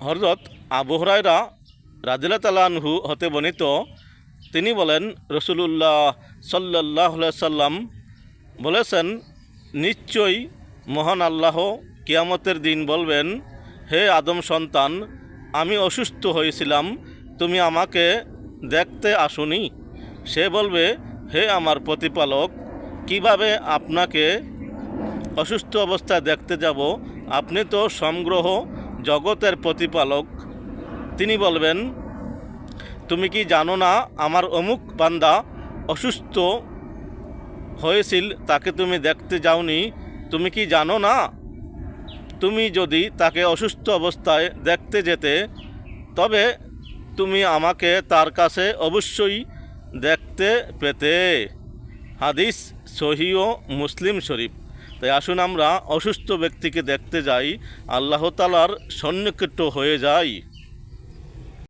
হযরত আবু হুরায়রা রাদিয়াল্লাহু তাআলা আনহু হতে বর্ণিত, তিনি বলেন, রাসূলুল্লাহ সাল্লাল্লাহু আলাইহি সাল্লাম বলেছেন, নিশ্চয়ই মহান আল্লাহ কিয়ামতের দিন বলবেন, হে আদম সন্তান, আমি অসুস্থ হয়েছিলাম, তুমি আমাকে দেখতে আসোনি। সে বলবে, হে আমার প্রতিপালক, কিভাবে আপনাকে অসুস্থ অবস্থায় দেখতে যাব? আপনি তো সমগ্র জগতের প্রতিপালক। তিনি বলবেন, তুমি কি জানো না আমার অমুক বান্দা অসুস্থ হয়েছিল, তাকে তুমি দেখতে যাওনি? তুমি কি জানো না, তুমি যদি তাকে অসুস্থ অবস্থায় দেখতে যেতে, তবে তুমি আমাকে তার কাছে অবশ্যই দেখতে পেতে। হাদিস সহিহ মুসলিম শরীফ। তাই আসুন আমরা অসুস্থ ব্যক্তিকে দেখতে যাই, আল্লাহ তাআলার সন্নিকট হয়ে যাই।